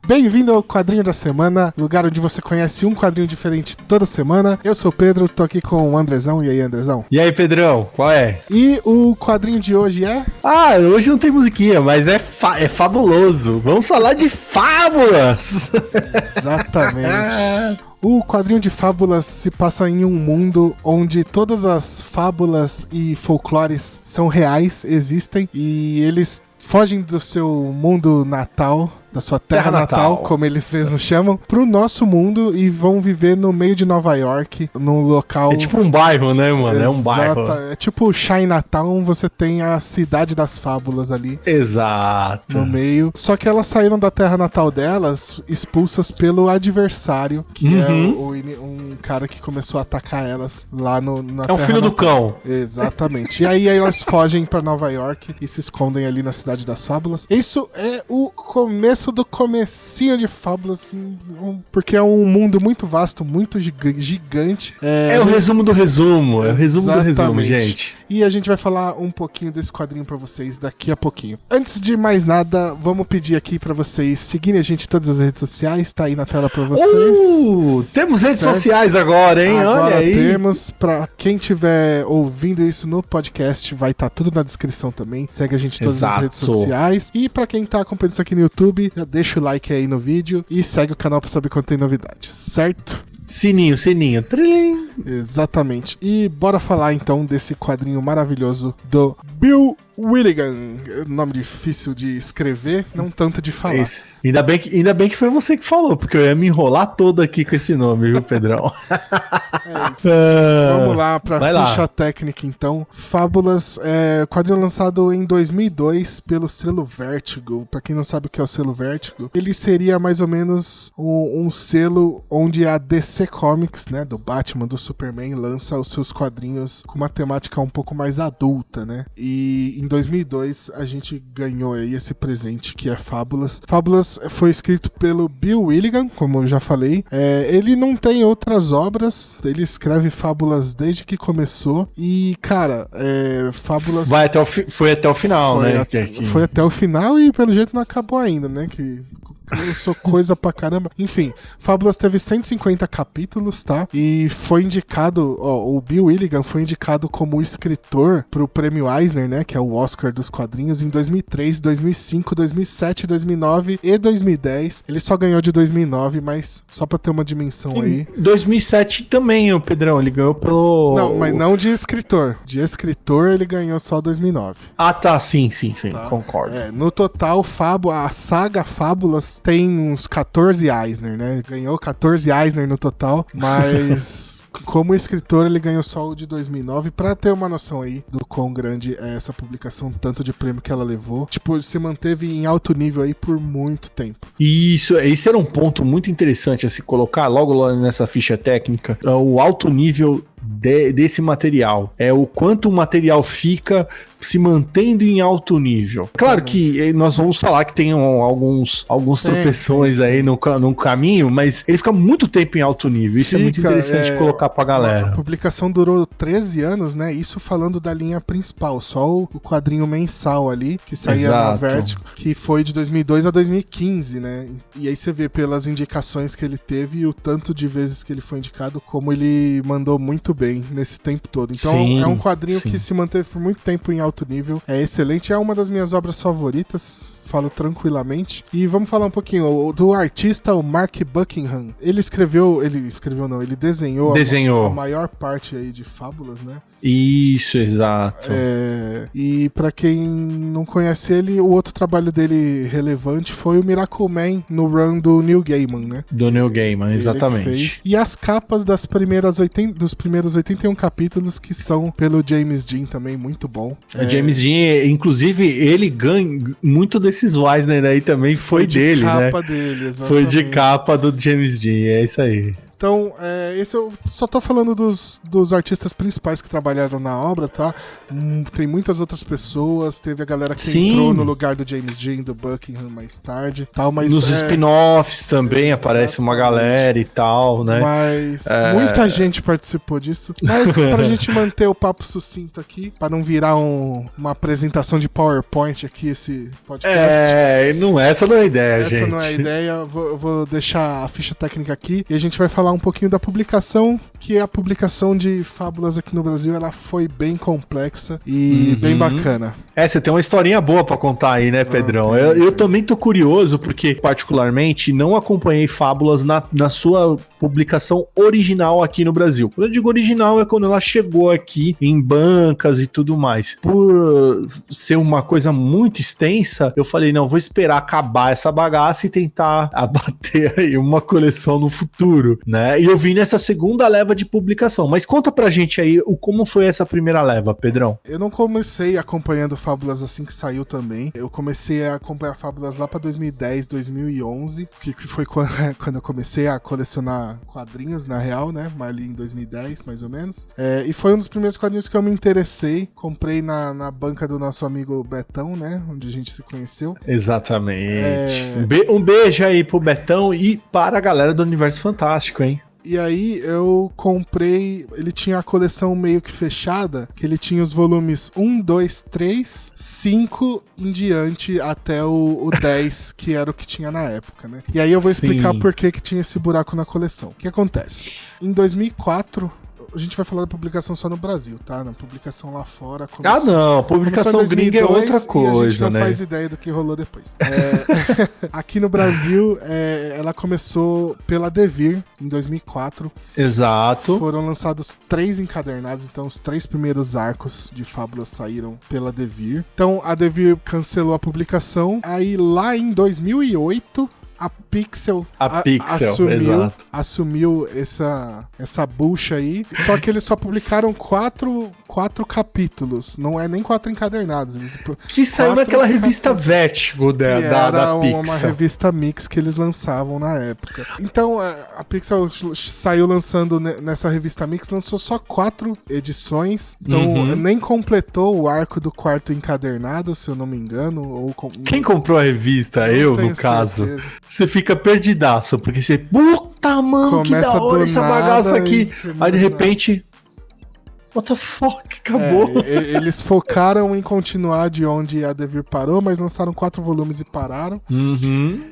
Bem-vindo ao Quadrinho da Semana, lugar onde você conhece um quadrinho diferente toda semana. Eu sou o Pedro, tô aqui com o Andrezão. E aí, Andrezão? E aí, Pedrão, qual é? E o quadrinho de hoje é... Hoje não tem musiquinha, mas é fabuloso. Vamos falar de fábulas! Exatamente. O quadrinho de fábulas se passa em um mundo onde todas as fábulas e folclores são reais, existem, e eles fogem do seu mundo natal, da sua terra natal, como eles mesmos chamam, pro nosso mundo e vão viver no meio de Nova York, num local... É tipo um bairro, né, mano? Exato. É um bairro. É tipo Chinatown, você tem a cidade das fábulas ali. Exato. No meio. Só que elas saíram da terra natal delas, expulsas pelo adversário, que é um cara que começou a atacar elas lá na terra É o filho do cão. Exatamente. E aí elas fogem pra Nova York e se escondem ali na cidade das fábulas. Isso é o começo do comecinho de fábulas, assim, porque é um mundo muito vasto, muito gigante. É o resumo do resumo. É o resumo do resumo, gente. E a gente vai falar um pouquinho desse quadrinho pra vocês daqui a pouquinho. Antes de mais nada, vamos pedir aqui pra vocês seguirem a gente em todas as redes sociais, tá aí na tela pra vocês. Temos redes sociais agora, hein? Agora olha aí. Temos, pra quem tiver ouvindo isso no podcast, vai estar tudo na descrição também. Segue a gente em todas as redes sociais. E pra quem tá acompanhando isso aqui no YouTube, já deixa o like aí no vídeo e segue o canal pra saber quando tem novidades, certo? Sininho. Trilin. Exatamente. E bora falar então desse quadrinho maravilhoso do Bill Willigan. Nome difícil de escrever, não tanto de falar. Ainda bem que foi você que falou, porque eu ia me enrolar todo aqui com esse nome, viu, Pedrão? Vamos lá pra ficha técnica então. Fábulas, quadrinho lançado em 2002 pelo selo Vertigo. Pra quem não sabe o que é o selo Vertigo, ele seria mais ou menos um selo onde a DC Comics, né, do Batman, do Superman, lança os seus quadrinhos com uma temática um pouco mais adulta, né? E em 2002 a gente ganhou aí esse presente que é Fábulas. Fábulas foi escrito pelo Bill Willigan, como eu já falei. Ele não tem outras obras, ele escreve Fábulas desde que começou. E, cara, Fábulas... Foi até o final, né? Foi até o final e pelo jeito não acabou ainda, né? Que... Eu sou coisa pra caramba. Enfim, Fábulas teve 150 capítulos, tá? E foi indicado, o Bill Willigan foi indicado como escritor pro Prêmio Eisner, né? Que é o Oscar dos quadrinhos, em 2003, 2005, 2007, 2009 e 2010. Ele só ganhou de 2009, mas só pra ter uma dimensão aí. Em 2007 também, o Pedrão, ele ganhou pelo... Não, mas não de escritor. De escritor ele ganhou só 2009. Ah, tá, sim, tá. Concordo. No total, a saga Fábulas tem uns 14 Eisner, né? Ganhou 14 Eisner no total, mas como escritor ele ganhou só o de 2009, pra ter uma noção aí do quão grande é essa publicação, tanto de prêmio que ela levou. Tipo, se manteve em alto nível aí por muito tempo. Esse era um ponto muito interessante a se colocar logo lá nessa ficha técnica, o alto nível desse material, o quanto o material fica se mantendo em alto nível. Claro que nós vamos falar que tem alguns tropeções aí no caminho, mas ele fica muito tempo em alto nível. Isso é muito interessante colocar pra galera. A publicação durou 13 anos, né? Isso falando da linha principal, só o quadrinho mensal ali, que saía na Vertigo, que foi de 2002 a 2015, né? E aí você vê pelas indicações que ele teve e o tanto de vezes que ele foi indicado, como ele mandou muito bem nesse tempo todo. Então é um quadrinho que se manteve por muito tempo em alto nível. É excelente, é uma das minhas obras favoritas. Falo tranquilamente. E vamos falar um pouquinho do artista, o Mark Buckingham. Ele desenhou a maior parte aí de Fábulas, né? Isso, exato. E pra quem não conhece ele, o outro trabalho dele relevante foi o Miracle Man no run do Neil Gaiman, né? Do Neil Gaiman, exatamente. E as capas dos primeiros 81 capítulos que são pelo James Dean também, muito bom. James Dean, inclusive, ele ganha muito desses Eisner aí também foi dele, né? Foi de capa dele, exatamente. Foi de capa do James Dean, é isso aí. Então, esse eu só tô falando dos artistas principais que trabalharam na obra, tá? Tem muitas outras pessoas, teve a galera que entrou no lugar do James Dean, do Buckingham mais tarde, tal, mas... Nos spin-offs também aparece uma galera e tal, né? Mas muita gente participou disso. Mas pra gente manter o papo sucinto aqui, pra não virar uma apresentação de PowerPoint aqui, esse podcast... essa não é a ideia, gente. Essa não é a ideia, eu vou deixar a ficha técnica aqui e a gente vai falar um pouquinho da publicação, que a publicação de Fábulas aqui no Brasil, ela foi bem complexa e bem bacana. Você tem uma historinha boa pra contar aí, né, Pedrão? Eu também tô curioso, porque particularmente não acompanhei Fábulas na sua publicação original aqui no Brasil. Quando eu digo original é quando ela chegou aqui em bancas e tudo mais. Por ser uma coisa muito extensa, eu falei, não, vou esperar acabar essa bagaça e tentar abater aí uma coleção no futuro, né? E eu vim nessa segunda leva de publicação. Mas conta pra gente aí como foi essa primeira leva, Pedrão. Eu não comecei acompanhando Fábulas assim que saiu também. Eu comecei a acompanhar Fábulas lá pra 2010, 2011, que foi quando eu comecei a colecionar quadrinhos, na real, né? Ali em 2010, mais ou menos. E foi um dos primeiros quadrinhos que eu me interessei. Comprei na banca do nosso amigo Betão, né? Onde a gente se conheceu. Exatamente. Um beijo aí pro Betão e para a galera do Universo Fantástico, hein? E aí eu comprei, ele tinha a coleção meio que fechada, que ele tinha os volumes 1, 2, 3, 5 em diante até o 10, que era o que tinha na época, né? E aí eu vou explicar por que tinha esse buraco na coleção. O que acontece? Em 2004... A gente vai falar da publicação só no Brasil, tá? Na publicação lá fora... não, publicação gringa é outra coisa, a gente não né? faz ideia do que rolou depois. Aqui no Brasil, ela começou pela Devir, em 2004. Exato. Foram lançados 3 encadernados, então os 3 primeiros arcos de Fábulas saíram pela Devir. Então a Devir cancelou a publicação. Aí lá em 2008... A Pixel, assumiu essa bucha aí, só que eles só publicaram 4 capítulos, não é nem 4 encadernados. Que saiu naquela revista Vertigo da Pixel. Uma revista mix que eles lançavam na época. Então a Pixel saiu lançando nessa revista mix, lançou só 4 edições, então nem completou o arco do 4º encadernado, se eu não me engano. Quem comprou a revista? Eu, no caso. Você fica perdidaço, porque você... Puta, mano, que da hora essa bagaça aqui. Aí, de repente... What the fuck? Acabou. Eles focaram em continuar de onde a Devir parou, mas lançaram 4 volumes e pararam.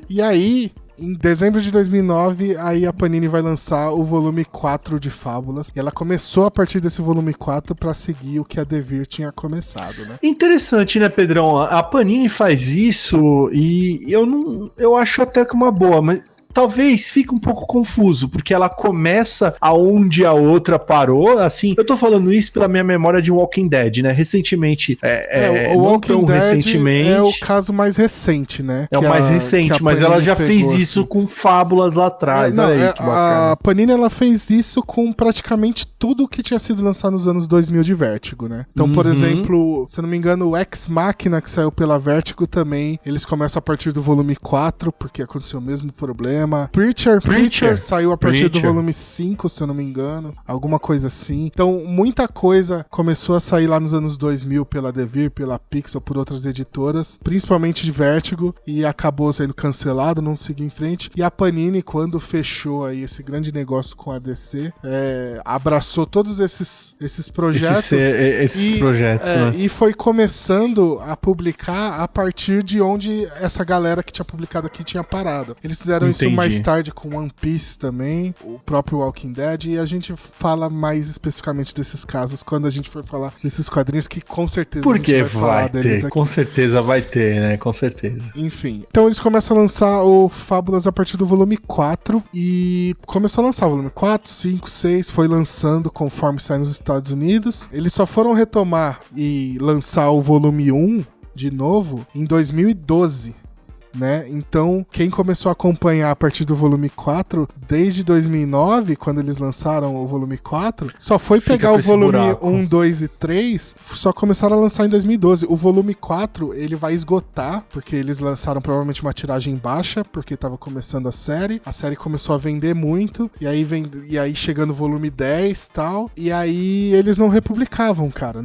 E aí... Em dezembro de 2009, aí a Panini vai lançar o volume 4 de Fábulas. E ela começou a partir desse volume 4 pra seguir o que a Devir tinha começado, né? Interessante, né, Pedrão? A Panini faz isso e eu acho até que uma boa, mas... Talvez fique um pouco confuso, porque ela começa aonde a outra parou, assim, eu tô falando isso pela minha memória de Walking Dead, né, recentemente, o Walking Dead recentemente, é o caso mais recente, né? É o mais recente, mas ela já fez isso assim. Com Fábulas lá atrás, olha aí, que bacana. A Panini, ela fez isso com praticamente tudo que tinha sido lançado nos anos 2000 de Vertigo, né? Então, por exemplo, se eu não me engano, o Ex Machina, que saiu pela Vertigo também, eles começam a partir do volume 4, porque aconteceu o mesmo problema. Preacher saiu a partir do volume 5, se eu não me engano. Alguma coisa assim. Então, muita coisa começou a sair lá nos anos 2000 pela Devir, pela Pixel, por outras editoras, principalmente de Vertigo, e acabou sendo cancelado, não seguiu em frente. E a Panini, quando fechou aí esse grande negócio com a DC, abraçou todos esses projetos. Esses projetos, né? E foi começando a publicar a partir de onde essa galera que tinha publicado aqui tinha parado. Eles fizeram isso mais tarde com One Piece também, o próprio Walking Dead, e a gente fala mais especificamente desses casos quando a gente for falar desses quadrinhos que com certeza a gente vai falar deles aqui. Com certeza vai ter, né? Com certeza. Enfim. Então eles começam a lançar o Fábulas a partir do volume 4 e começou a lançar o volume 4, 5, 6, foi lançando conforme sai nos Estados Unidos. Eles só foram retomar e lançar o volume 1 de novo em 2012. né? Então, quem começou a acompanhar a partir do volume 4, desde 2009, quando eles lançaram o volume 4, só foi pegar o volume 1, 2 e 3, só começaram a lançar em 2012. O volume 4, ele vai esgotar, porque eles lançaram provavelmente uma tiragem baixa, porque tava começando a série começou a vender muito, e aí chegando o volume 10 e tal, e aí eles não republicavam, cara,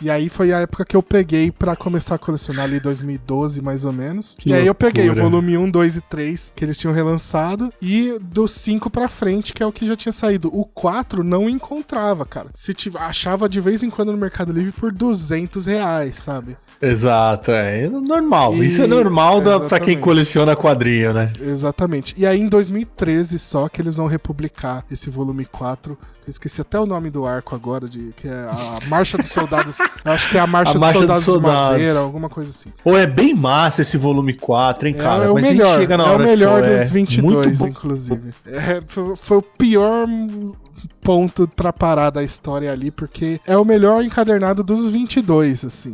e aí foi a época que eu peguei pra começar a colecionar ali, 2012 mais ou menos, e aí eu peguei o volume 1, 2 e 3, que eles tinham relançado, e do 5 pra frente, que é o que já tinha saído. O 4 não encontrava, cara, achava de vez em quando no Mercado Livre por R$200, sabe? Exato, é normal. Isso é normal pra quem coleciona quadrinho, né? Exatamente. E aí em 2013 só que eles vão republicar esse volume 4. Eu esqueci até o nome do arco agora, que é a Marcha dos Soldados. Eu acho que é a Marcha dos Soldados de Madeira, alguma coisa assim. Ou é bem massa esse volume 4, hein, cara? É o melhor, é o melhor dos 22, inclusive. Foi o pior ponto pra parar da história ali, porque é o melhor encadernado dos 22, assim.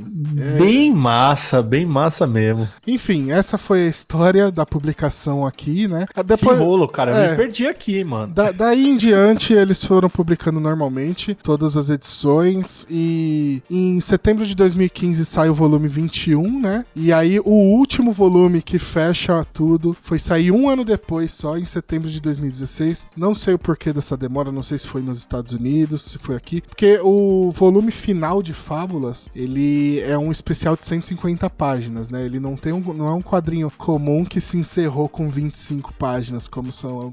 Bem massa mesmo. Enfim, essa foi a história da publicação aqui, né? Depois, que rolo, cara, eu me perdi aqui, mano. Daí em diante, eles foram publicando normalmente todas as edições, e em setembro de 2015 sai o volume 21, né? E aí o último volume que fecha tudo foi sair um ano depois, só em setembro de 2016. Não sei o porquê dessa demora, não sei se foi nos Estados Unidos, se foi aqui, porque o volume final de Fábulas, ele é um especial de 150 páginas, né? Ele não é um quadrinho comum que se encerrou com 25 páginas, como são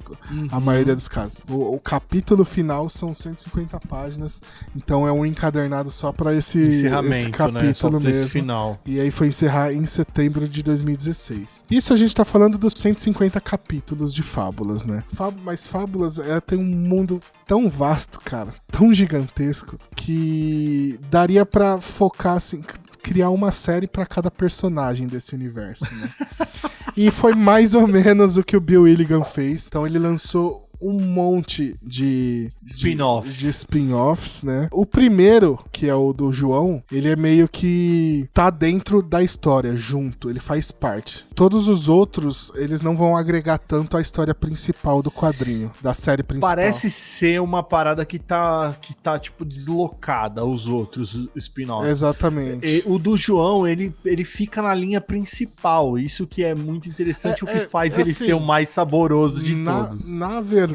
a maioria dos casos. O capítulo final são 150 páginas, então é um encadernado só para esse capítulo, né? Só mesmo. Esse final. E aí foi encerrar em setembro de 2016. Isso a gente tá falando dos 150 capítulos de Fábulas, né? Mas Fábulas tem um mundo tão vasto, cara, tão gigantesco, que daria pra focar, assim, criar uma série pra cada personagem desse universo, né? E foi mais ou menos o que o Bill Willigan fez. Então ele lançou um monte de spin-offs, né? O primeiro, que é o do João, ele é meio que tá dentro da história, junto, ele faz parte. Todos os outros, eles não vão agregar tanto à história principal do quadrinho, da série principal. Parece ser uma parada que tá tipo, deslocada aos outros spin-offs. Exatamente. O do João, ele fica na linha principal, isso que é muito interessante, o que faz ele assim, ser o mais saboroso de todos. Na verdade,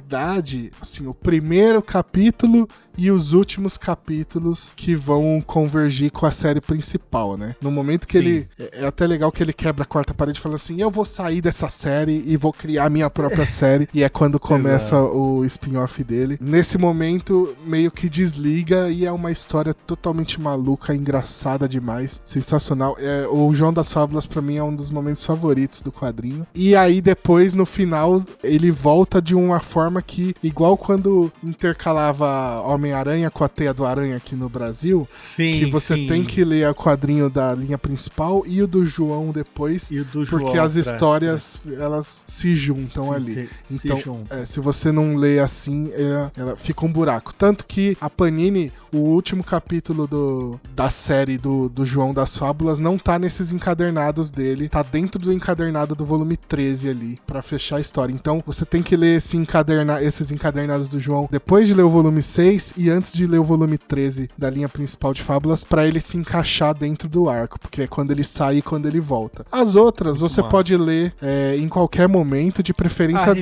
assim, o primeiro capítulo e os últimos capítulos que vão convergir com a série principal, né? No momento que ele... É até legal que ele quebra a quarta parede e fala assim, eu vou sair dessa série e vou criar a minha própria série. E é quando começa o spin-off dele. Nesse momento, meio que desliga e é uma história totalmente maluca, engraçada demais, sensacional. O João das Fábulas, pra mim, é um dos momentos favoritos do quadrinho. E aí, depois, no final, ele volta de uma forma que, igual quando intercalava Homem-Aranha com a Teia do Aranha aqui no Brasil, que você tem que ler o quadrinho da linha principal e o do João depois, porque as histórias elas se juntam ali. Então, se você não lê assim, ela fica um buraco. Tanto que a Panini, o último capítulo da série do João das Fábulas não tá nesses encadernados dele, tá dentro do encadernado do volume 13 ali, pra fechar a história. Então, você tem que ler esses encadernados do João depois de ler o volume 6 e antes de ler o volume 13 da linha principal de Fábulas, pra ele se encaixar dentro do arco, porque é quando ele sai e quando ele volta. As outras você pode ler em qualquer momento, de preferência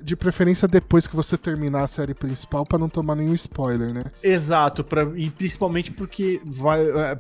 de preferência depois que você terminar a série principal, pra não tomar nenhum spoiler, né? Exato, e principalmente porque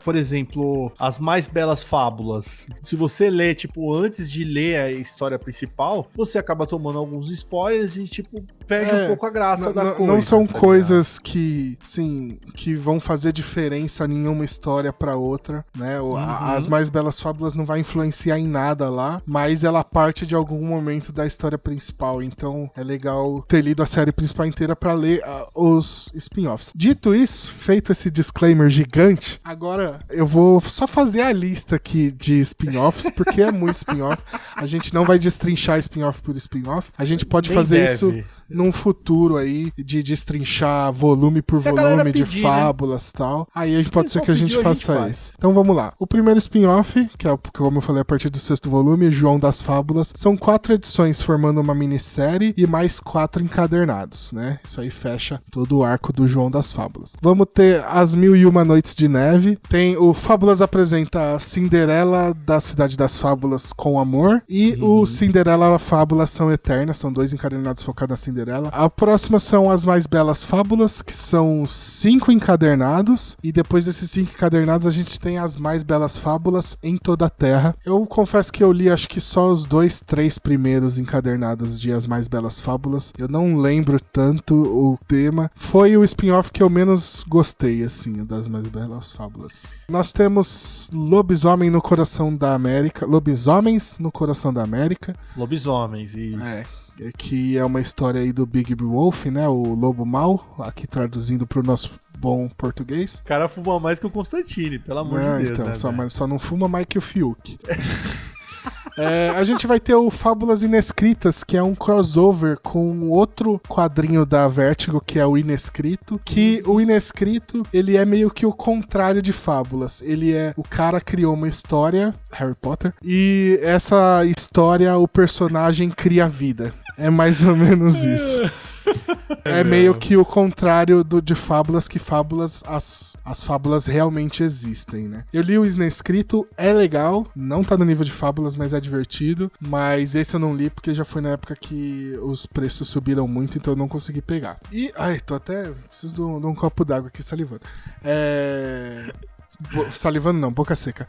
por exemplo, as mais belas fábulas, se você lê, tipo, antes de ler a história principal, você acaba tomando alguns spoilers e, tipo, perde um pouco a graça da coisa. Não são coisas que, sim, que vão fazer diferença em uma história pra outra, né? As mais belas fábulas não vai influenciar em nada lá, mas ela parte de algum momento da história principal, então é legal ter lido a série principal inteira pra ler os spin-offs. Dito isso, feito esse disclaimer gigante, agora eu vou só fazer a lista aqui de spin-offs, porque é muito spin-off. A gente não vai destrinchar spin-off por spin-off, a gente pode fazer isso num futuro aí de destrinchar volume por volume de fábulas e tal. Aí a gente pode ser que a gente faça isso. Então vamos lá. O primeiro spin-off, que é, como eu falei, a partir do 6º volume, João das Fábulas, são 4 edições formando uma minissérie e mais 4 encadernados, né? Isso aí fecha todo o arco do João das Fábulas. Vamos ter As 1001 Noites de Neve. Tem o Fábulas apresenta a Cinderela da Cidade das Fábulas com Amor e o Cinderela Fábulas São Eternas. São 2 encadernados focados na Cinderela. A próxima são As Mais Belas Fábulas, que são 5 encadernados. E depois desses 5 encadernados, a gente tem As Mais Belas Fábulas em Toda a Terra. Eu confesso que eu li acho que só os 2, 3 primeiros encadernados de As Mais Belas Fábulas. Eu não lembro tanto o tema. Foi o spin-off que eu menos gostei, assim, das Mais Belas Fábulas. Nós temos Lobisomem no Coração da América. Lobisomens no Coração da América. Lobisomens, isso. Que é uma história aí do Big Wolf, né? O Lobo Mau, aqui traduzindo pro nosso bom português. O cara fuma mais que o Constantine, pelo amor de Deus, então, né? Só não fuma mais que o Fiuk. A gente vai ter o Fábulas Inescritas, que é um crossover com outro quadrinho da Vertigo, que é o Inescrito. Que o Inescrito, ele é meio que o contrário de Fábulas. Ele é... O cara criou uma história, Harry Potter, e essa história, o personagem cria vida. É mais ou menos isso. É meio que o contrário de Fábulas, que Fábulas, as Fábulas realmente existem, né? Eu li o Inescrito, é legal, não tá no nível de Fábulas, mas é divertido. Mas esse eu não li porque já foi na época que os preços subiram muito, então eu não consegui pegar. E, preciso de um copo d'água aqui salivando. Salivando não, boca seca.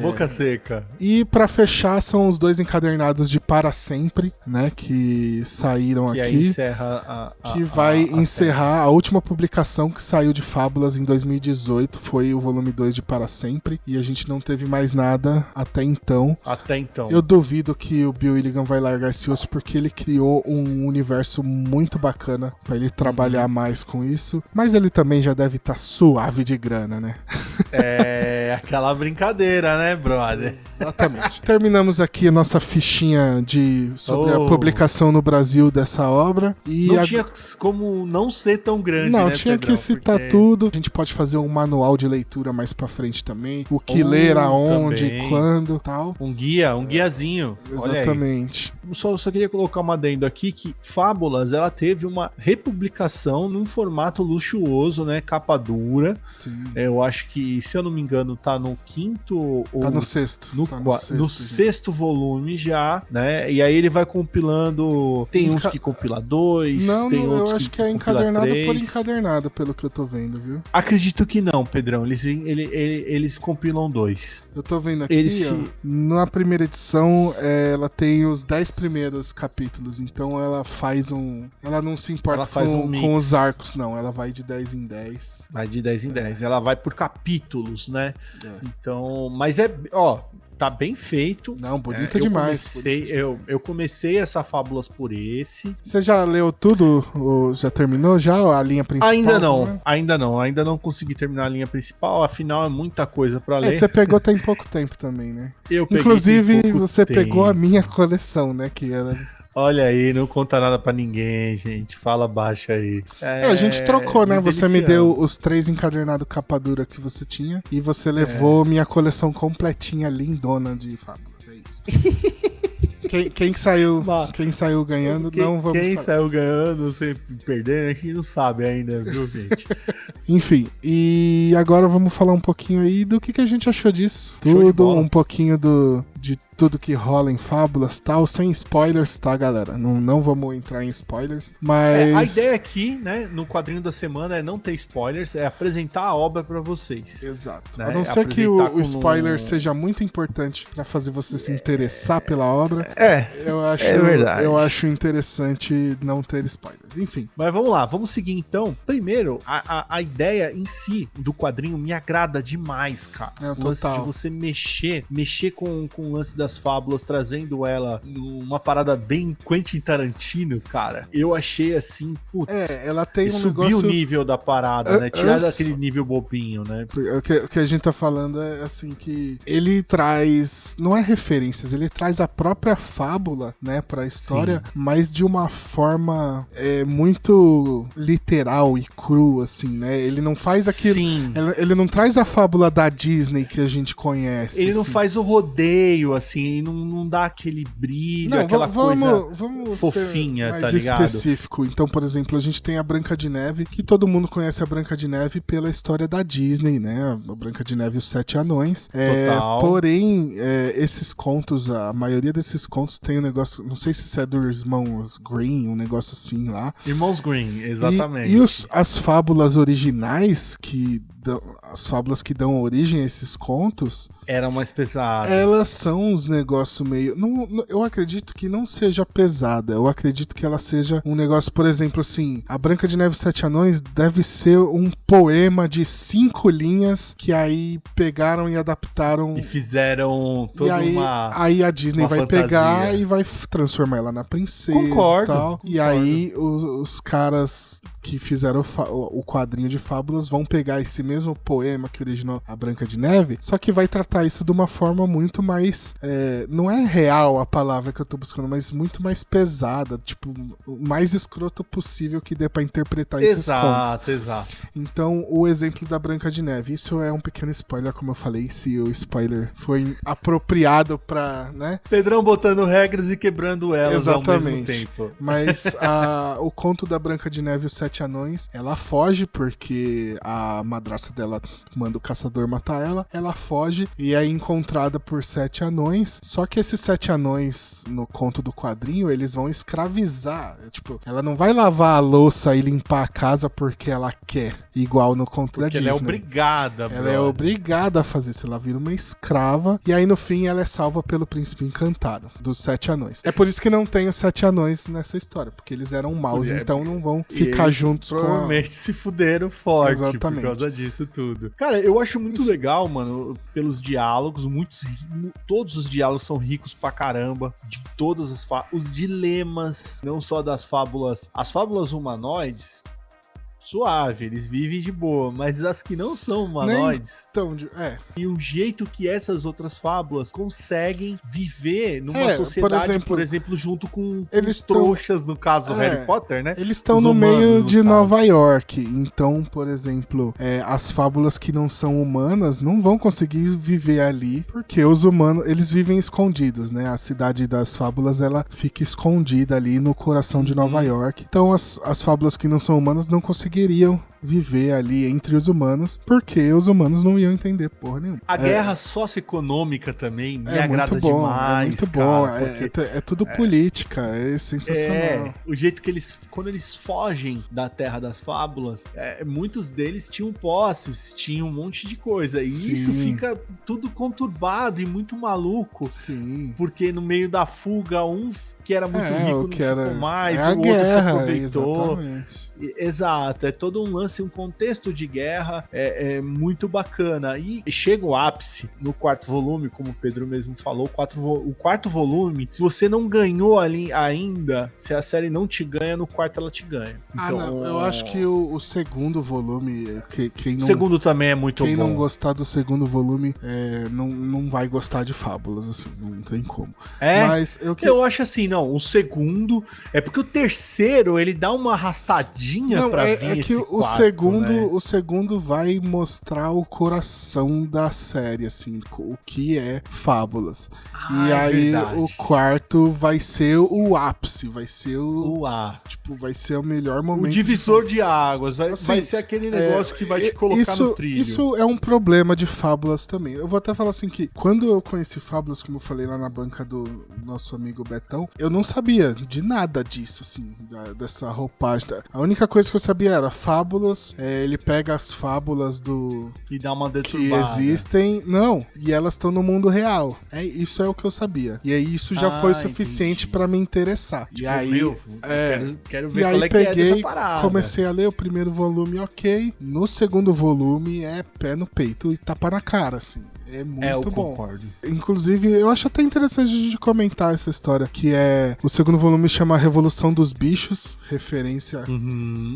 Boca seca. E pra fechar são os 2 encadernados de Para Sempre, né? Que saíram que aqui. Aí encerra que vai encerrar a última publicação que saiu de Fábulas em 2018. Foi o volume 2 de Para Sempre. E a gente não teve mais nada até então. Eu duvido que o Bill Willigan vai largar esse osso, porque ele criou um universo muito bacana pra ele trabalhar mais com isso. Mas ele também já deve estar suave de grana, né? É aquela brincadeira, né, brother? Exatamente. Terminamos aqui a nossa fichinha sobre a publicação no Brasil dessa obra. E não tinha como não ser tão grande, não, né, tinha Pedrão? que citar tudo. A gente pode fazer um manual de leitura mais pra frente também. O que ler, aonde, também. Quando, tal. Um guiazinho. Exatamente. Só queria colocar uma adendo aqui que Fábulas, ela teve uma republicação num formato luxuoso, né, capa dura. Sim. Eu acho que, se eu não me engano, tá no 5º ou... Tá no 6º. No 6º volume já, né? E aí ele vai compilando... Tem uns que compila 2, tem outros eu acho que é compila encadernado 3. por encadernado, pelo que eu tô vendo, viu? Acredito que não, Pedrão. Eles compilam 2. Eu tô vendo aqui, na primeira edição, ela tem os 10 primeiros capítulos, então ela faz ela não se importa com os arcos, não. Ela vai de 10 em 10. Vai de 10 em 10. Ela vai por capítulos, né? Então, mas tá bem feito. Não, bonito demais. Eu comecei essa Fábulas por esse. Você já leu tudo? Já terminou já a linha principal? Ainda não consegui terminar a linha principal, afinal é muita coisa pra ler. Você pegou tem pouco tempo também, né? Inclusive, você pegou a minha coleção, né? Que era... Olha aí, não conta nada pra ninguém, gente. Fala baixo aí. A gente trocou, né? Você me deu os 3 encadernados capa dura que você tinha e você levou minha coleção completinha, lindona de Fábulas. É isso. Quem saiu ganhando, não vamos saber. Quem saiu ganhando, você perdendo, a gente não sabe ainda, viu, gente? Enfim, e agora vamos falar um pouquinho aí do que a gente achou disso. Um pouquinho de tudo que rola em Fábulas, tal, sem spoilers, tá, galera? Não vamos entrar em spoilers, mas... a ideia aqui, né, no quadrinho da semana é não ter spoilers, é apresentar a obra pra vocês. Exato. Né? A não ser que o spoiler seja muito importante pra fazer você se interessar pela obra. Verdade. Eu acho interessante não ter spoilers. Enfim. Mas vamos lá, vamos seguir então. Primeiro, a ideia ideia em si do quadrinho me agrada demais, cara. O lance de você mexer com o lance das fábulas, trazendo ela numa parada bem Quentin Tarantino, cara. Eu achei assim, putz. Ela tem um subiu negócio... o nível da parada, né? Tirar daquele nível bobinho, né? O que a gente tá falando é assim que ele traz, não é referências, ele traz a própria fábula, né, pra história, mas de uma forma muito literal e crua, assim, né? Ele não faz aquilo... Sim. Ele não traz a fábula da Disney que a gente conhece. Ele assim. não faz o rodeio, assim, não dá aquele brilho, aquela vamos fofinha, ser tá mais ligado? específico. Então, por exemplo, a gente tem a Branca de Neve, que todo mundo conhece a Branca de Neve pela história da Disney, né? A Branca de Neve e os Sete Anões. Porém, esses contos, a maioria desses contos tem um negócio, não sei se isso é dos irmãos Green, um negócio assim lá. Irmãos Green, exatamente. E as fábulas originais as fábulas que dão origem a esses contos... Eram mais pesadas. Elas são uns negócios meio... eu acredito que não seja pesada. Eu acredito que ela seja um negócio, por exemplo, assim... A Branca de Neve e os Sete Anões deve ser um poema de 5 linhas que aí pegaram e adaptaram... E fizeram toda Aí a Disney vai fantasia. Pegar e vai transformar ela na princesa. Concordo. E aí os caras que fizeram o quadrinho de fábulas vão pegar esse mesmo poema que originou a Branca de Neve, só que vai tratar isso de uma forma muito mais... não é real a palavra que eu tô buscando, mas muito mais pesada, tipo, o mais escroto possível que dê pra interpretar esses contos. Exato. Então, o exemplo da Branca de Neve, isso é um pequeno spoiler, como eu falei, se o spoiler foi apropriado pra, né? Pedrão botando regras e quebrando elas ao mesmo tempo. Mas o conto da Branca de Neve e os Sete Anões, ela foge porque a madrasta dela manda o caçador matar ela, ela foge e é encontrada por 7 anões, só que esses 7 anões, no conto do quadrinho, eles vão escravizar, tipo, ela não vai lavar a louça e limpar a casa porque ela quer, igual no conto da Disney. Ela é obrigada, Ela é obrigada a fazer isso, ela vira uma escrava, e aí no fim ela é salva pelo príncipe encantado, dos 7 anões. É por isso que não tem os 7 anões nessa história, porque eles eram maus, então não vão ficar juntos provavelmente se fuderam forte. Exatamente. Por causa disso tudo. Cara, eu acho muito legal, mano, pelos diálogos, todos os diálogos são ricos pra caramba, de todas as os dilemas, não só das fábulas, as fábulas humanoides, suave, eles vivem de boa, mas as que não são humanoides, e o jeito que essas outras fábulas conseguem viver numa sociedade, por exemplo, junto com os trouxas, no caso do Harry Potter, né? Eles estão no meio de Nova York, então, por exemplo, as fábulas que não são humanas não vão conseguir viver ali, porque os humanos, eles vivem escondidos, né? A cidade das fábulas, ela fica escondida ali no coração de Nova York, então as fábulas que não são humanas não conseguiriam viver ali entre os humanos, porque os humanos não iam entender porra nenhuma. A guerra socioeconômica também me agrada demais, é muito cara, bom, é tudo política, é sensacional. O jeito que quando eles fogem da Terra das Fábulas, muitos deles tinham posses, tinham um monte de coisa, e isso fica tudo conturbado e muito maluco, porque no meio da fuga, um que era muito rico não ficou mais, o outro se aproveitou. Exato, é todo um lance, um contexto de guerra é muito bacana. E chega o ápice no quarto volume, como o Pedro mesmo falou, o quarto volume, se você não ganhou ali ainda, se a série não te ganha, no quarto ela te ganha. Então, não, eu acho que o segundo volume, quem não, o segundo também é muito bom. Quem não gostar do segundo volume não vai gostar de fábulas, assim, não tem como. Mas eu acho assim, não, o segundo, porque o terceiro, ele dá uma arrastadinha pra vir esse quarto, o segundo vai mostrar o coração da série, assim, o que é fábulas. E aí o quarto vai ser o ápice, vai ser vai ser o melhor momento. O divisor de águas, vai ser aquele negócio que vai te colocar no trilho. Isso é um problema de fábulas também. Eu vou até falar assim que quando eu conheci fábulas, como eu falei lá na banca do nosso amigo Betão, eu não sabia de nada disso, assim, dessa roupagem. A única coisa que eu sabia era fábulas fábulas, ele pega as fábulas e dá uma que deturbada. existem, e elas estão no mundo real. Isso é o que eu sabia. E aí isso já foi suficiente pra me interessar. Tipo, e aí, quero ver e aí qual é que é dessa parada. Comecei a ler o primeiro volume, ok. No segundo volume é pé no peito e tapa na cara, assim. É muito bom. Concordo. Inclusive, eu acho até interessante a gente comentar essa história, que é... O segundo volume chama Revolução dos Bichos, referência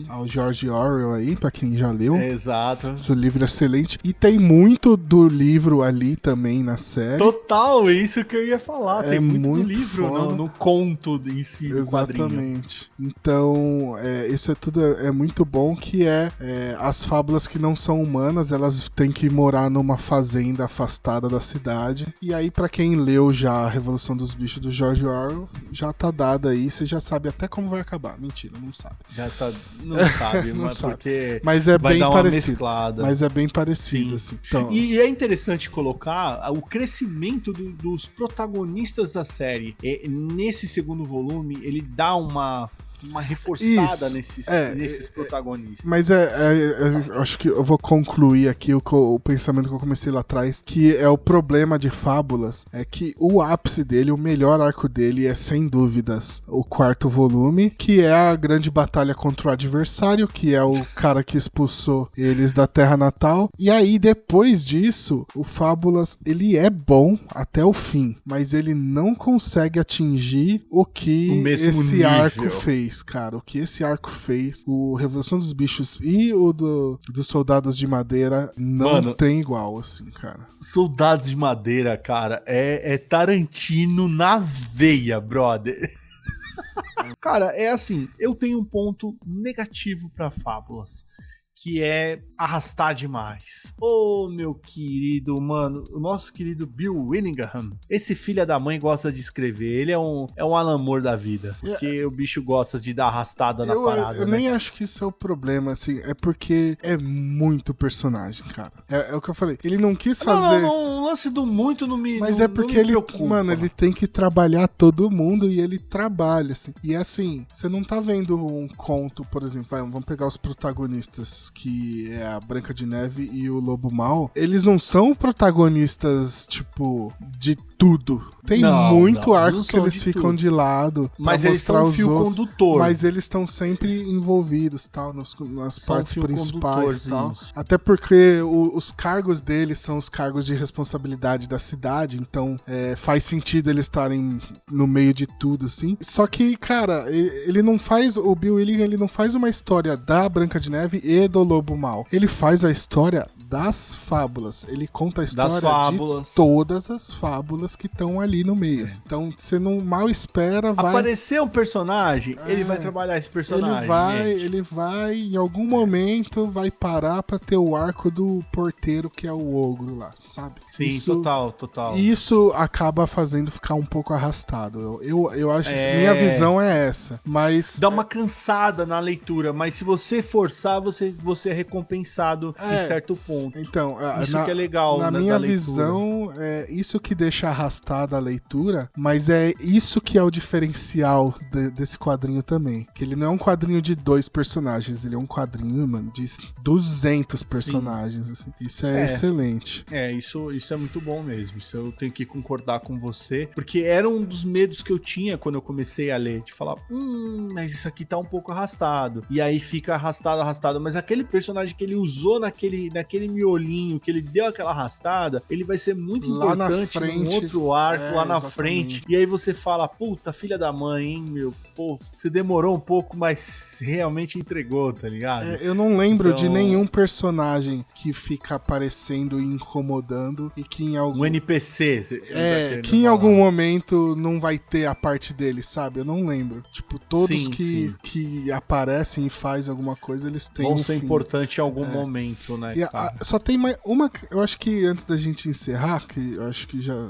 ao George Orwell aí, pra quem já leu. Exato. Esse livro é excelente. E tem muito do livro ali também na série. Total, isso que eu ia falar. Tem muito do livro foda. no conto em si do quadrinho. Exatamente. Então, isso tudo é muito bom, que as fábulas que não são humanas, elas têm que morar numa fazenda afastada da cidade. E aí, pra quem leu já a Revolução dos Bichos do George Orwell, já tá dada aí, você já sabe até como vai acabar. Mentira, não sabe. Já tá, não sabe, não mas sabe. porque mas é vai bem dar uma parecido. mesclada. Mas é bem parecido, assim. Então, E é interessante colocar o crescimento dos protagonistas da série. Nesse segundo volume, ele dá uma reforçada nesses protagonistas. Mas eu acho que eu vou concluir aqui o pensamento que eu comecei lá atrás, que é o problema de Fábulas, é que o ápice dele, o melhor arco dele é, sem dúvidas, o quarto volume, que é a grande batalha contra o adversário, que é o cara que expulsou eles da Terra Natal. E aí, depois disso, o Fábulas, ele é bom até o fim, mas ele não consegue atingir o que esse arco fez. Cara, o que esse arco fez, o Revolução dos Bichos e o dos Soldados de Madeira não tem igual, assim, cara. Soldados de Madeira, cara, é Tarantino na veia, brother. Cara, é assim, eu tenho um ponto negativo pra Fábulas, que é arrastar demais. Meu querido, mano, o nosso querido Bill Willingham, esse filho da mãe gosta de escrever, ele é um Alan Moore da vida, porque o bicho gosta de dar arrastada na parada, eu nem acho que isso é o problema, assim, é porque é muito personagem, cara. É o que eu falei, ele não quis fazer... Não, o lance do muito não me Mas é porque ele, mano, ele tem que trabalhar todo mundo e ele trabalha, assim. E assim, você não tá vendo um conto, por exemplo, vamos pegar os protagonistas, que é a Branca de Neve e o Lobo Mau, eles não são protagonistas, tipo, de tudo. Tem muito arco que eles ficam de lado. Mas eles são um fio condutor. Mas eles estão sempre envolvidos, tal, nas partes principais, tal. Até porque os cargos deles são os cargos de responsabilidade da cidade, então faz sentido eles estarem no meio de tudo, assim. Só que, cara, ele não faz, o Bill Willingham, ele não faz uma história da Branca de Neve e do Lobo Mau. Ele faz a história das fábulas. Ele conta a história de todas as fábulas que estão ali no meio. Então, você não mal espera, vai... Aparecer um personagem, ele vai trabalhar esse personagem. Ele vai, em algum momento, vai parar pra ter o arco do porteiro, que é o ogro lá, sabe? Sim, total. Isso acaba fazendo ficar um pouco arrastado. Eu acho que minha visão é essa. Mas... Dá uma cansada na leitura, mas se você forçar, você é recompensado em certo ponto. Então, isso que é legal na minha visão, é isso que deixa arrastada a leitura, mas é isso que é o diferencial desse quadrinho também. Que ele não é um quadrinho de 2 personagens, ele é um quadrinho, mano, de 200 personagens. Assim. Isso é excelente. Isso é muito bom mesmo. Isso eu tenho que concordar com você, porque era um dos medos que eu tinha quando eu comecei a ler, de falar, mas isso aqui tá um pouco arrastado. E aí fica arrastado, mas aquele personagem que ele usou naquele miolinho, que ele deu aquela arrastada, ele vai ser muito importante num outro arco lá na frente. E aí você fala, puta, filha da mãe, hein, meu? Pô, você demorou um pouco, mas realmente entregou, tá ligado? Eu não lembro de nenhum personagem que fica aparecendo e incomodando e que em algum... Um NPC. Que em algum momento não vai ter a parte dele, sabe? Eu não lembro. Tipo, todos que aparecem e fazem alguma coisa, eles têm vão ser importantes em algum momento, né, cara? Só tem mais uma... Eu acho que antes da gente encerrar, que eu acho que já...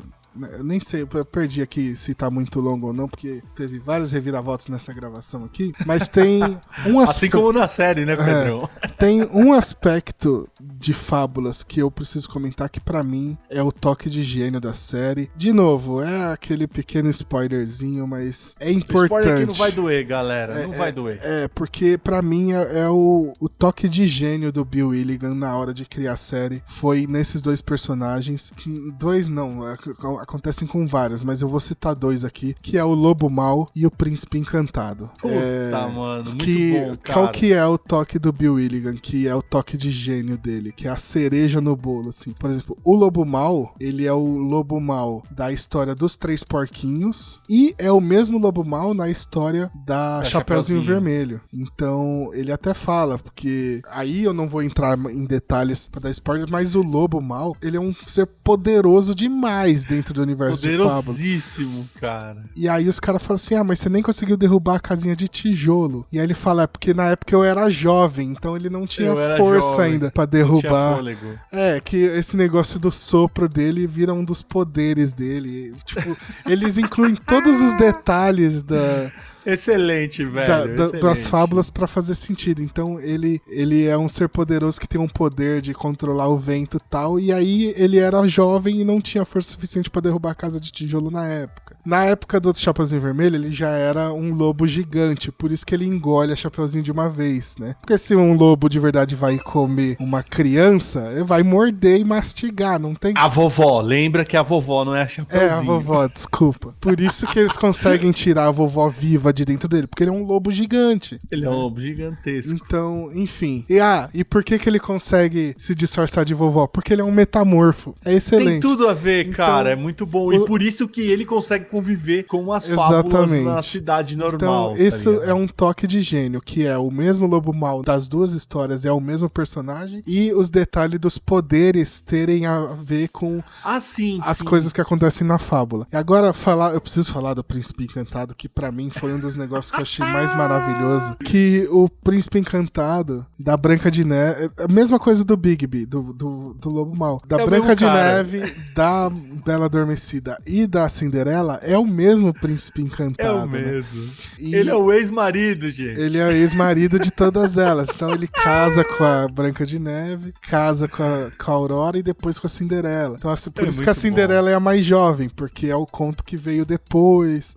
Eu nem sei, eu perdi aqui se tá muito longo ou não, porque teve várias reviravoltas nessa gravação aqui, mas tem um aspecto... Assim como na série, né, Pedrão? Tem um aspecto de Fábulas que eu preciso comentar, que pra mim é o toque de gênio da série. De novo, é aquele pequeno spoilerzinho, mas é importante. O spoiler aqui não vai doer, galera, não vai doer. Porque pra mim é o toque de gênio do Bill Willigan na hora de criar a série. Foi nesses dois personagens. Dois não, acontecem com vários, mas eu vou citar dois aqui, que é o Lobo Mau e o Príncipe Encantado. Puta, mano, muito bom, cara. Qual que é o toque do Bill Willigan, que é o toque de gênio dele, que é a cereja no bolo, assim. Por exemplo, o Lobo Mau, ele é o Lobo Mau da história dos Três Porquinhos e é o mesmo Lobo Mau na história da Chapeuzinho Vermelho. Então, ele até fala, porque aí eu não vou entrar em detalhes pra dar spoiler, mas o Lobo Mau, ele é um ser poderoso demais dentro do universo de Fábulas. Poderosíssimo, cara. E aí os caras falam assim, mas você nem conseguiu derrubar a casinha de tijolo. E aí ele fala, é porque na época eu era jovem, então ele não tinha força ainda pra derrubar. Não tinha fôlego. Que esse negócio do sopro dele vira um dos poderes dele. Tipo, eles incluem todos os detalhes da... Excelente, velho. Excelente. Das fábulas pra fazer sentido. Então ele é um ser poderoso que tem um poder de controlar o vento e tal. E aí ele era jovem e não tinha força suficiente pra derrubar a casa de tijolo na época. Na época do Chapeuzinho Vermelho, ele já era um lobo gigante. Por isso que ele engole a Chapeuzinho de uma vez, né? Porque se um lobo de verdade vai comer uma criança, ele vai morder e mastigar, não tem... A vovó, lembra que a vovó não é a Chapeuzinho. A vovó, desculpa. Por isso que eles conseguem tirar a vovó viva de dentro dele, porque ele é um lobo gigante. Ele é um lobo gigantesco. Então, enfim. E por que ele consegue se disfarçar de vovó? Porque ele é um metamorfo. É excelente. Tem tudo a ver, cara. É muito bom. E por isso que ele consegue conviver com as fábulas na cidade normal. Então, isso é um toque de gênio, que é o mesmo Lobo Mau das duas histórias, é o mesmo personagem, e os detalhes dos poderes terem a ver com as coisas que acontecem na fábula. E agora, eu preciso falar do Príncipe Encantado, que pra mim foi um dos negócios que eu achei mais maravilhoso, que o Príncipe Encantado da Branca de Neve, a mesma coisa do Bigby, do Lobo Mau, da Branca de Neve, da Bela Adormecida e da Cinderela, é o mesmo Príncipe Encantado. É o mesmo. Né? Ele é o ex-marido, gente. Ele é o ex-marido de todas elas. Então ele casa com a Branca de Neve, casa com a Aurora e depois com a Cinderela. Então assim, por isso que a Cinderela é a mais jovem, porque é o conto que veio depois.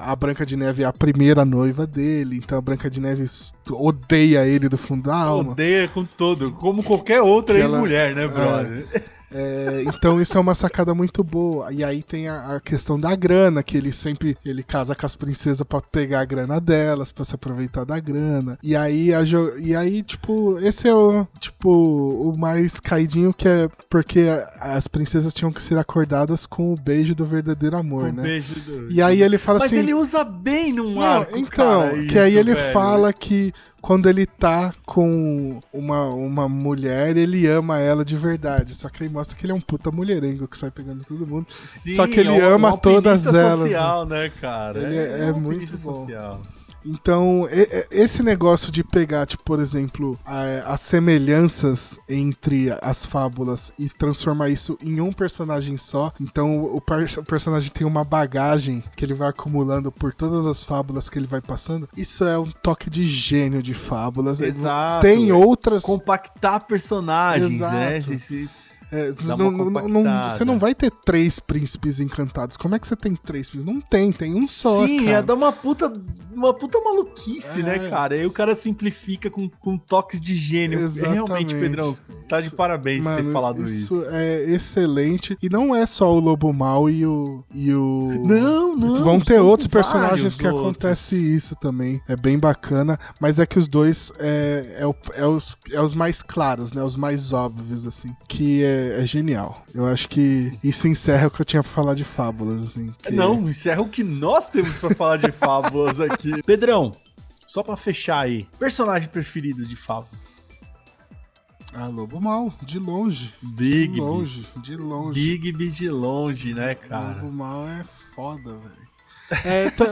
A Branca de Neve é a primeira noiva dele, então a Branca de Neve odeia ele do fundo da alma. Odeia com todo, como qualquer outra ex-mulher, né, brother? Então isso é uma sacada muito boa. E aí tem a questão da grana, que ele casa com as princesas pra pegar a grana delas, pra se aproveitar da grana. E aí, tipo, esse é o mais caidinho, que é porque as princesas tinham que ser acordadas com o beijo do verdadeiro amor, né? E aí ele fala assim... Mas ele usa bem num arco, então, cara, que aí ele fala que quando ele tá com uma mulher, ele ama ela de verdade. Só que aí mostra que ele é um puta mulherengo que sai pegando todo mundo. Sim, só que ele ama todas elas. Social, né, cara? Ele é muito bom. Social. Então, esse negócio de pegar, tipo, por exemplo, as semelhanças entre as fábulas e transformar isso em um personagem só. Então, o personagem tem uma bagagem que ele vai acumulando por todas as fábulas que ele vai passando. Isso é um toque de gênio de fábulas. Exato. Tem outras... Compactar personagens, exato, né? Você não vai ter 3 príncipes encantados. Como é que você tem 3 príncipes? Não tem um só. Sim, cara. ia dar uma puta maluquice, né, cara? Aí o cara simplifica com toques de gênio. Exatamente. Realmente, Pedrão, tá de parabéns ter falado isso. Isso é excelente. E não é só o Lobo Mau e o... Não. Vão ter outros personagens que acontece isso também. É bem bacana. Mas é que os dois os mais claros, né? Os mais óbvios, assim. Que é genial. Eu acho que isso encerra o que eu tinha pra falar de fábulas, assim. Não, encerra o que nós temos pra falar de fábulas aqui. Pedrão, só pra fechar aí, personagem preferido de fábulas? Lobo Mau, de longe. Bigby. De longe. Bigby de longe, né, cara? Lobo Mau é foda, velho.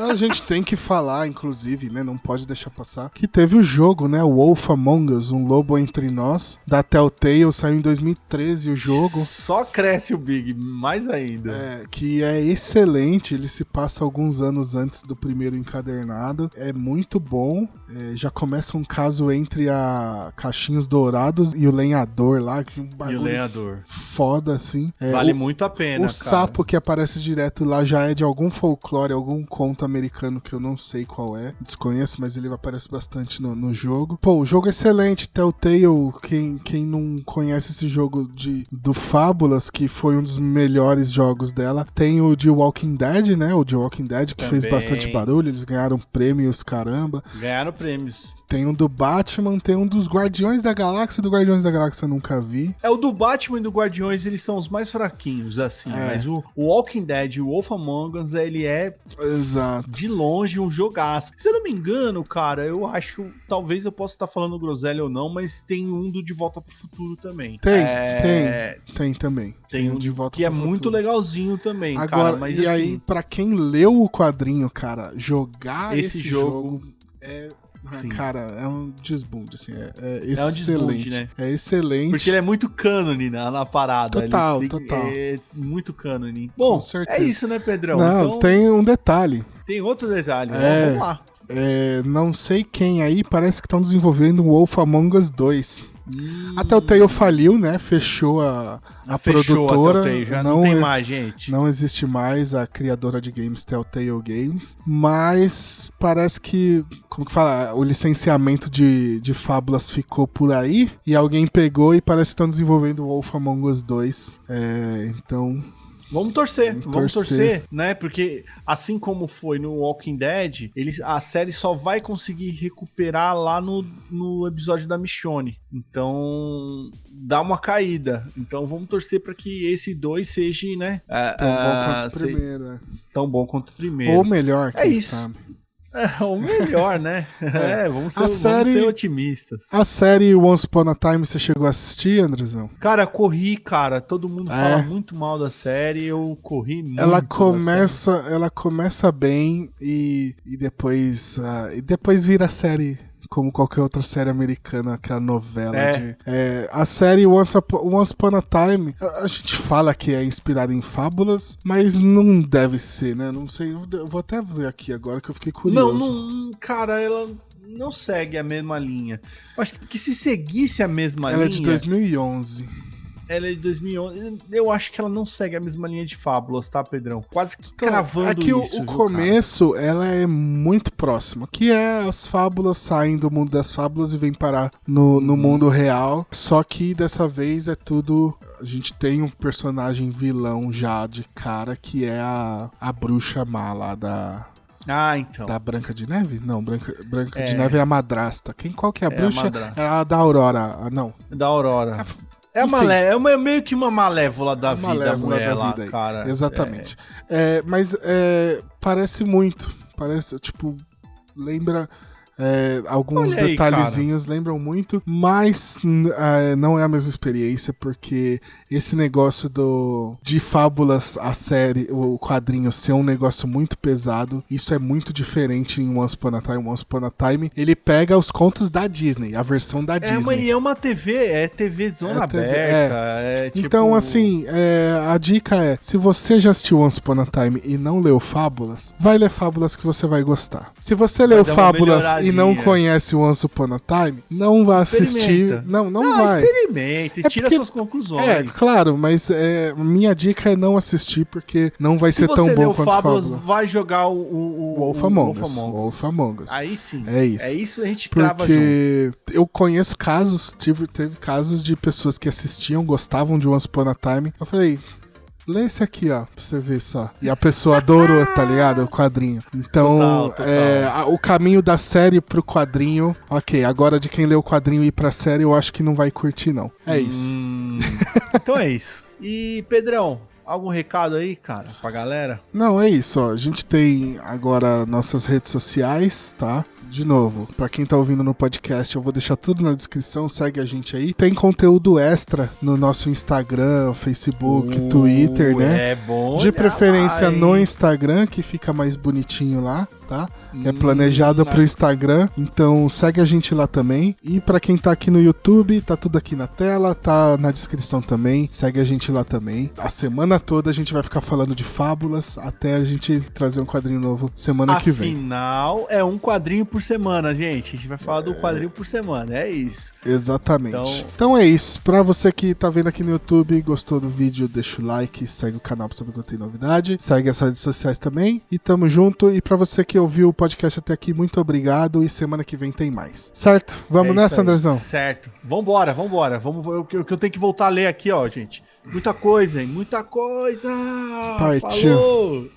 A gente tem que falar, inclusive, né? Não pode deixar passar. Que teve o jogo, né? O Wolf Among Us, Um Lobo Entre Nós, da Telltale, saiu em 2013 o jogo. Só cresce o Big, mais ainda. Que é excelente. Ele se passa alguns anos antes do primeiro encadernado. É muito bom. Já começa um caso entre a Caixinhos Dourados e o Lenhador lá. Que um bagulho e o Lenhador. Foda, assim. Vale muito a pena, o sapo que aparece direto lá já é de algum folclore, algum conto americano que eu não sei qual é, desconheço, mas ele aparece bastante no jogo. Pô, o jogo é excelente, Telltale, quem não conhece esse jogo do Fábulas, que foi um dos melhores jogos dela, tem o de Walking Dead, né, o de Walking Dead, que também fez bastante barulho, eles ganharam prêmios, caramba. Ganharam prêmios. Tem um do Batman, tem um dos Guardiões da Galáxia, do Guardiões da Galáxia eu nunca vi. O do Batman e do Guardiões, eles são os mais fraquinhos, assim, mas o Walking Dead e o Wolf Among Us, ele é de longe um jogaço. Se eu não me engano, cara, eu acho que talvez eu possa estar falando groselha ou não, mas tem um do De Volta pro Futuro também. Tem também. Tem um de Volta que pro Futuro. Muito legalzinho também, agora, cara. Mas e assim, aí, pra quem leu o quadrinho, cara, jogar esse jogo cara, é um desbunde, assim, é excelente. Um desbunde, né? É excelente. Porque ele é muito cânone na parada. Total. É muito cânone. Bom, é isso, né, Pedrão? Não, então, tem um detalhe. Tem outro detalhe, vamos lá. Não sei quem aí, parece que estão desenvolvendo o Wolf Among Us 2. A Telltale faliu, né? Fechou a produtora. A Telltale, já não tem mais, gente. Não existe mais a criadora de games Telltale Games. Mas parece que, como que fala? O licenciamento de Fábulas ficou por aí. E alguém pegou e parece que estão desenvolvendo o Wolf Among Us 2. Então... Vamos torcer, né? Porque assim como foi no Walking Dead, a série só vai conseguir recuperar lá no episódio da Michonne. Então, dá uma caída. Então, vamos torcer para que esse 2 seja, né? Tão bom quanto o primeiro, né? Tão bom quanto o primeiro. Ou melhor, quem sabe. Ou melhor, né? Vamos ser otimistas. A série Once Upon a Time, você chegou a assistir, Andrezão? Cara, corri, cara. Todo mundo fala muito mal da série. Eu corri muito. Ela começa bem e depois vira série como qualquer outra série americana, aquela novela. A série Once Upon a Time, a gente fala que é inspirada em fábulas, mas não deve ser, né? Não sei, eu vou até ver aqui agora que eu fiquei curioso. Não, cara, ela não segue a mesma linha. Eu acho que se seguisse a mesma linha... Ela é de 2011. Ela é de 2011. Eu acho que ela não segue a mesma linha de Fábulas, tá, Pedrão? Quase que cravando isso. O começo, ela é muito próxima. Que é as fábulas saem do mundo das fábulas e vêm parar no mundo real. Só que dessa vez é tudo... A gente tem um personagem vilão já de cara, que é a bruxa má lá da... então. Da Branca de Neve? Não, Branca de Neve é a madrasta. Qual que é a bruxa? É a da Aurora. Não. Da Aurora. É meio que uma malévola da vida, a mulher lá, cara. Exatamente. Mas parece muito. Parece, tipo, lembra... alguns detalhezinhos lembram muito, mas não é a mesma experiência, porque esse negócio de Fábulas, a série, o quadrinho ser um negócio muito pesado, isso é muito diferente em Once Upon a Time. Once Upon a Time, ele pega os contos da Disney, a versão da Disney. É uma TV, TV zona aberta. Então, assim, a dica é, se você já assistiu Once Upon a Time e não leu Fábulas, vai ler Fábulas que você vai gostar. Se você leu Fábulas e não conhece o Once Upon a Time, não vai assistir. Não vai. Experimenta e tira suas conclusões. Claro, mas minha dica é não assistir, porque não vai ser tão bom quanto Fábulas. Vai jogar o Wolf Among Us. Aí sim. É isso. É isso, a gente crava junto. Porque eu conheço casos, teve casos de pessoas que assistiam, gostavam de Once Upon a Time. Eu falei... Lê esse aqui, ó, pra você ver só. E a pessoa adorou, tá ligado? O quadrinho. Então, total. O caminho da série pro quadrinho... Ok, agora de quem lê o quadrinho e ir pra série, eu acho que não vai curtir, não. É isso. Então é isso. E, Pedrão, algum recado aí, cara, pra galera? Não, é isso, ó. A gente tem agora nossas redes sociais, tá? De novo, pra quem tá ouvindo no podcast, eu vou deixar tudo na descrição, segue a gente aí. Tem conteúdo extra no nosso Instagram, Facebook, Twitter, né? É bom. De preferência no Instagram, que fica mais bonitinho lá, tá? É planejado pro Instagram, então segue a gente lá também. E pra quem tá aqui no YouTube, tá tudo aqui na tela, tá na descrição também. Segue a gente lá também. A semana toda a gente vai ficar falando de fábulas até a gente trazer um quadrinho novo semana que vem. Afinal, é um quadrinho por semana, gente. A gente vai falar do quadrinho por semana, é isso. Exatamente. Então é isso. Pra você que tá vendo aqui no YouTube, gostou do vídeo, deixa o like, segue o canal pra saber quando tem novidade. Segue as redes sociais também. E tamo junto. E pra você que ouviu o podcast até aqui, muito obrigado. E semana que vem tem mais. Certo? Vamos nessa, Andrezão? Certo. Vambora. Eu tenho que voltar a ler aqui, ó, gente. Muita coisa, hein? Muita coisa! Partiu. Falou!